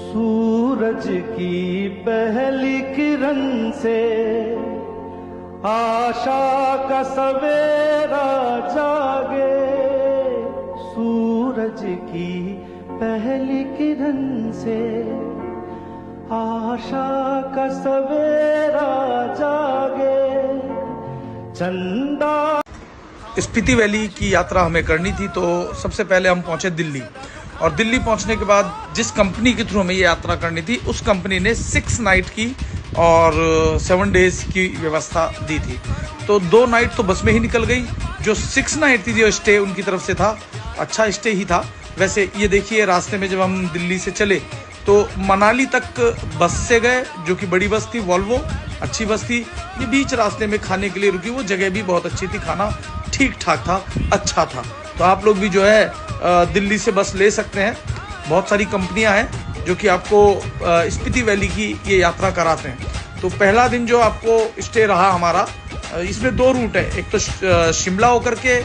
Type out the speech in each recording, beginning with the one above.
सूरज की पहली किरण से आशा का सवेरा जागे, सूरज की पहली किरण से आशा का सवेरा जागे, चंदा। स्पीति वैली की यात्रा हमें करनी थी, तो सबसे पहले हम पहुंचे दिल्ली। और दिल्ली पहुंचने के बाद जिस कंपनी के थ्रू हमें ये यात्रा करनी थी, उस कंपनी ने 6 नाइट की और 7 डेज की व्यवस्था दी थी। तो 2 नाइट तो बस में ही निकल गई। जो 6 नाइट थी, जो स्टे उनकी तरफ से था, अच्छा स्टे ही था। वैसे ये देखिए, रास्ते में जब हम दिल्ली से चले तो मनाली तक बस से गए, जो कि बड़ी बस थी, वॉल्वो, अच्छी बस थी। ये बीच रास्ते में खाने के लिए रुकी, वो जगह भी बहुत अच्छी थी, खाना ठीक ठाक था, अच्छा था। तो आप लोग भी जो है दिल्ली से बस ले सकते हैं। बहुत सारी कंपनियां हैं जो कि आपको स्पीति वैली की ये यात्रा कराते हैं। तो पहला दिन जो आपको स्टे रहा हमारा, इसमें 2 रूट है, एक तो शिमला होकर के,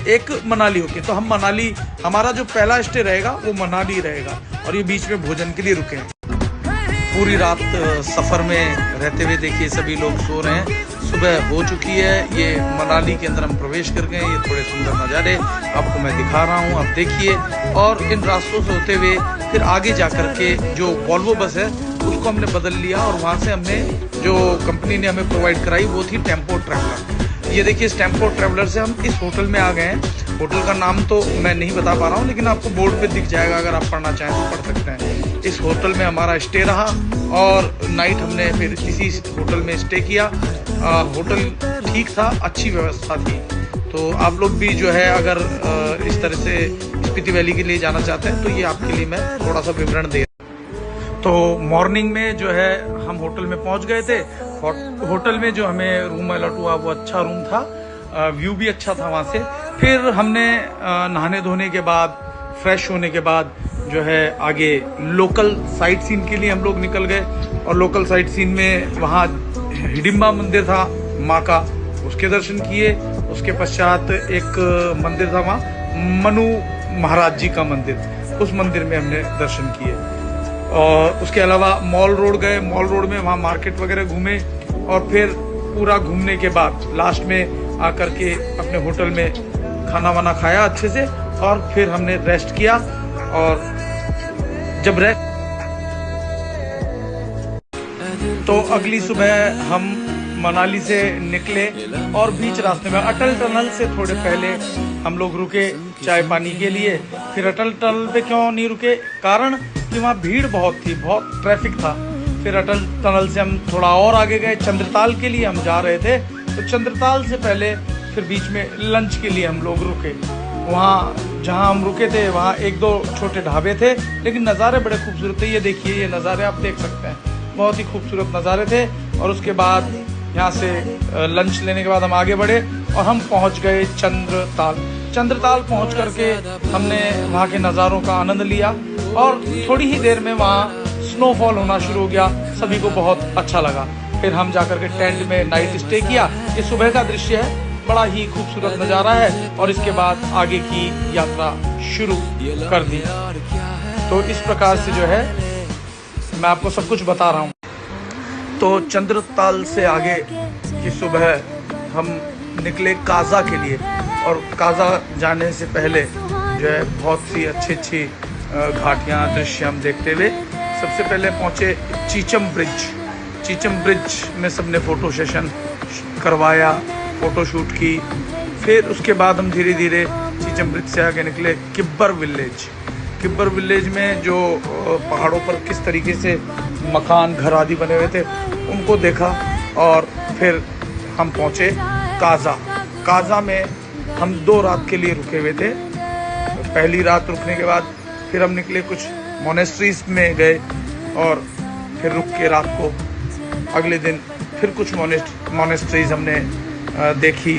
एक मनाली होके। तो हम मनाली, हमारा जो पहला स्टे रहेगा वो मनाली रहेगा, और ये बीच में भोजन के लिए रुके हैं। पूरी रात सफर में रहते हुए देखिए सभी लोग सो रहे हैं। सुबह हो चुकी है, ये मनाली के अंदर हम प्रवेश कर गए। ये थोड़े सुंदर नज़ारे आपको मैं दिखा रहा हूँ, आप देखिए। और इन रास्तों से होते हुए फिर आगे जाकर के जो वॉल्वो बस है उसको हमने बदल लिया, और वहाँ से हमने जो कंपनी ने हमें प्रोवाइड कराई वो थी टेम्पो ट्रैवलर। ये देखिए, इस टेम्पो ट्रैवलर से हम इस होटल में आ गए हैं। होटल का नाम तो मैं नहीं बता पा रहा हूँ, लेकिन आपको बोर्ड पे दिख जाएगा, अगर आप पढ़ना चाहें तो पढ़ सकते हैं। इस होटल में हमारा स्टे रहा और नाइट हमने फिर इसी होटल में स्टे किया। होटल ठीक था, अच्छी व्यवस्था थी। तो आप लोग भी जो है अगर इस तरह से स्पीति वैली के लिए जाना चाहते हैं तो ये आपके लिए मैं थोड़ा सा विवरण दे। तो मॉर्निंग में जो है हम होटल में पहुंच गए थे। होटल में जो हमें रूम अलॉट हुआ वो अच्छा रूम था, व्यू भी अच्छा था वहाँ से। फिर हमने नहाने धोने के बाद, फ्रेश होने के बाद जो है आगे लोकल साइट सीन के लिए हम लोग निकल गए। और लोकल साइट सीन में वहाँ हिडिंबा मंदिर था माँ का, उसके दर्शन किए। उसके पश्चात एक मंदिर था वहाँ, मनु महाराज जी का मंदिर, उस मंदिर में हमने दर्शन किए। और उसके अलावा मॉल रोड गए, मॉल रोड में वहाँ मार्केट वगैरह घूमे। और फिर पूरा घूमने के बाद लास्ट में आकर के अपने होटल में खाना वाना खाया अच्छे से, और फिर हमने रेस्ट किया। और जब रेस्ट, तो अगली सुबह हम मनाली से निकले और बीच रास्ते में अटल टनल से थोड़े पहले हम लोग रुके चाय पानी के लिए। फिर अटल टनल पे क्यों नहीं रुके, कारण कि वहाँ भीड़ बहुत थी, बहुत ट्रैफिक था। फिर अटल टनल से हम थोड़ा और आगे गए, चंद्रताल के लिए हम जा रहे थे। तो चंद्रताल से पहले फिर बीच में लंच के लिए हम लोग रुके। वहाँ जहाँ हम रुके थे वहाँ 1-2 छोटे ढाबे थे, लेकिन नज़ारे बड़े खूबसूरत थे। ये देखिए, ये नज़ारे आप देख सकते हैं, बहुत ही खूबसूरत नज़ारे थे। और उसके बाद यहाँ से लंच लेने के बाद हम आगे बढ़े और हम पहुँच गए चंद्रताल। चंद्रताल पहुँच करके हमने वहाँ के नज़ारों का आनंद लिया, और थोड़ी ही देर में वहाँ स्नोफॉल होना शुरू हो गया। सभी को बहुत अच्छा लगा। फिर हम जाकर के टेंट में नाइट स्टे किया। ये सुबह का दृश्य है, बड़ा ही खूबसूरत नज़ारा है। और इसके बाद आगे की यात्रा शुरू कर दी। तो इस प्रकार से जो है मैं आपको सब कुछ बता रहा हूँ। तो चंद्रताल से आगे की सुबह हम निकले काजा के लिए। और काजा जाने से पहले जो है बहुत सी अच्छी घाटियाँ, दृश्य हम देखते हुए सबसे पहले पहुँचे चीचम ब्रिज। चीचम ब्रिज में सबने फ़ोटो सेशन करवाया, फ़ोटो शूट की। फिर उसके बाद हम धीरे धीरे चीचम ब्रिज से आगे निकले किब्बर विलेज। किब्बर विलेज में जो पहाड़ों पर किस तरीके से मकान, घर आदि बने हुए थे, उनको देखा। और फिर हम पहुँचे काजा। काजा में हम 2 रात के लिए रुके हुए थे। पहली रात रुकने के बाद फिर हम निकले, कुछ मोनेस्ट्रीज में गए और फिर रुक के रात को अगले दिन फिर कुछ मोनेस्ट्रीज हमने देखी।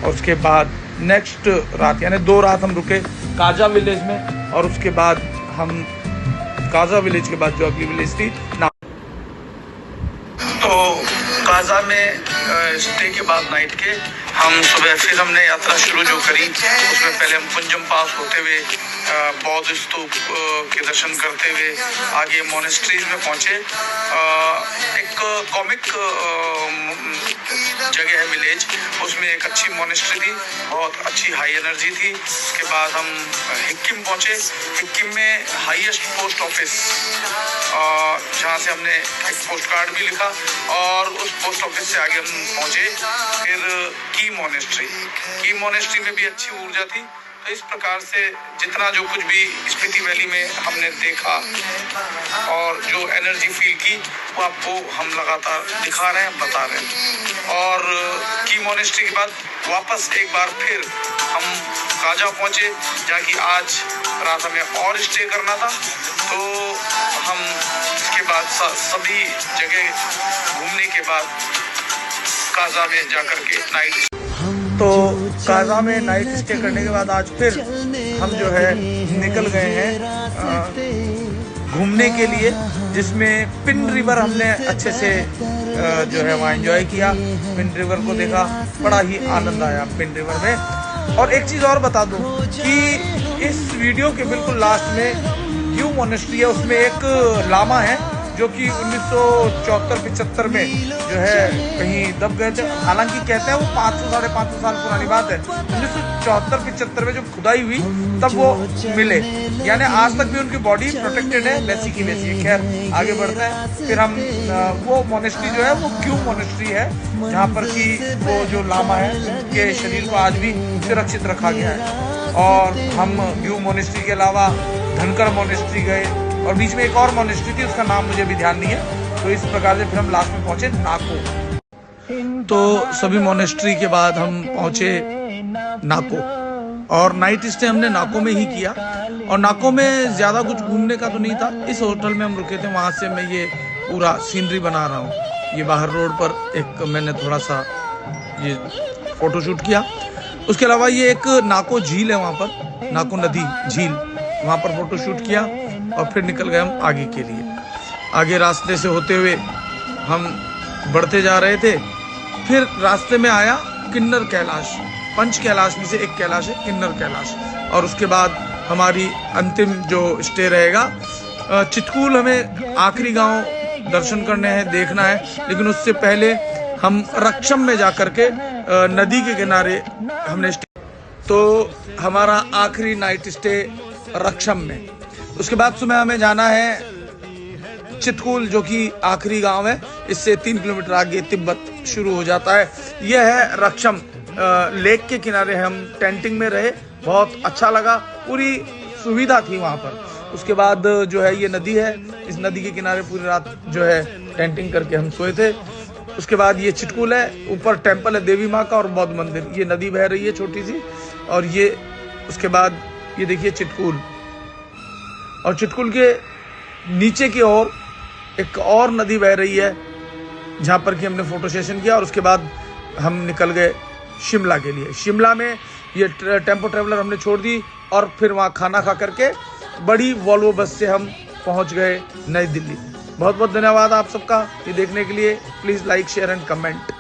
और उसके बाद नेक्स्ट रात, यानी 2 रात हम रुके काजा विलेज में। और उसके बाद हम काजा विलेज के बाद जो अगली विलेज थी ना, तो काजा में स्टे के बाद नाइट के हम सुबह फिर हमने यात्रा शुरू जो करी, उसमें पहले हम कुंजम पास होते हुए बौद्ध स्तूप के दर्शन करते हुए आगे मोनेस्ट्रीज में पहुंचे। एक कॉमिक जगह है विलेज, उसमें एक अच्छी मोनेस्ट्री थी, बहुत अच्छी हाई एनर्जी थी। उसके बाद हम हिक्किम पहुंचे। हिक्किम में हाईएस्ट पोस्ट ऑफिस, जहाँ से हमने एक पोस्ट कार्ड भी लिखा, और उस पोस्ट ऑफिस से आगे हम पहुंचे फिर की मोनेस्ट्री में भी अच्छी ऊर्जा थी। तो इस प्रकार से जितना जो कुछ भी स्पीति वैली में हमने देखा और जो एनर्जी फील की, वो आपको हम लगातार दिखा रहे हैं, बता रहे हैं। और की मोनेस्ट्री के बाद वापस एक बार फिर हम काजा पहुंचे, जहाँ की आज रात हमें और स्टे करना था। तो हम इसके बाद सभी जगह घूमने के बाद काजा में जाकर के नाइट, तो काजा में नाइट स्टे करने के बाद आज फिर हम जो है निकल गए हैं घूमने के लिए, जिसमें पिन रिवर हमने अच्छे से जो है वहाँ एंजॉय किया। पिन रिवर को देखा, बड़ा ही आनंद आया पिन रिवर में। और एक चीज़ और बता दूं कि इस वीडियो के बिल्कुल लास्ट में ग्यू मोनेस्ट्री है, उसमें एक लामा है जो कि 1974-75 में जो है कहीं दब गए थे। हालांकि कहते हैं वो 500-550 साल पुरानी बात है। 1974-75 में जब खुदाई हुई तब वो मिले, यानी आज तक भी उनकी बॉडी प्रोटेक्टेड है, वैसी की वैसी है। खैर आगे बढ़ते हैं। फिर हम वो मोनेस्ट्री जो है वो ग्यू मोनेस्ट्री है, जहाँ पर कि वो जो लामा है उनके शरीर को आज भी सुरक्षित रखा गया है। और हम ग्यू मोनेस्ट्री के अलावा धनकर मोनेस्ट्री गए, और बीच में एक और मोनेस्ट्री थी, उसका नाम मुझे भी ध्यान नहीं है। तो इस प्रकार से फिर हम लास्ट में पहुंचे नाको। तो सभी मोनेस्ट्री के बाद हम पहुंचे नाको, और नाइट स्टे हमने नाको में ही किया। और नाको में ज़्यादा कुछ घूमने का तो नहीं था। इस होटल में हम रुके थे, वहाँ से मैं ये पूरा सीनरी बना रहा हूँ। ये बाहर रोड पर एक मैंने थोड़ा सा ये फोटोशूट किया। उसके अलावा ये एक नाको झील है, वहाँ पर नाको नदी झील, वहाँ पर फोटोशूट किया। और फिर निकल गए हम आगे के लिए। आगे रास्ते से होते हुए हम बढ़ते जा रहे थे। फिर रास्ते में आया किन्नर कैलाश, पंच कैलाश में से एक कैलाश है किन्नर कैलाश। और उसके बाद हमारी अंतिम जो स्टे रहेगा चितकूल। हमें आखिरी गांव दर्शन करने हैं, देखना है, लेकिन उससे पहले हम रक्षम में जाकर के नदी के किनारे हमने स्टे। तो हमारा आखिरी नाइट स्टे रक्षम में। उसके बाद सुबह हमें जाना है चितकूल, जो कि आखिरी गांव है। इससे 3 किलोमीटर आगे तिब्बत शुरू हो जाता है। यह है रक्षम। लेक के किनारे हम टेंटिंग में रहे, बहुत अच्छा लगा, पूरी सुविधा थी वहाँ पर। उसके बाद जो है ये नदी है, इस नदी के किनारे पूरी रात जो है टेंटिंग करके हम सोए थे। उसके बाद ये चितकूल है, ऊपर टेम्पल है देवी माँ का और बौद्ध मंदिर। ये नदी बह रही है छोटी सी, और ये उसके बाद ये देखिए चितकूल। और चितकूल के नीचे की ओर एक और नदी बह रही है, जहाँ पर कि हमने फोटो सेशन किया। और उसके बाद हम निकल गए शिमला के लिए। शिमला में ये टेम्पो ट्रेवलर हमने छोड़ दी, और फिर वहाँ खाना खा करके बड़ी वॉल्वो बस से हम पहुँच गए नई दिल्ली। बहुत बहुत धन्यवाद आप सबका ये देखने के लिए। Please like, share and comment.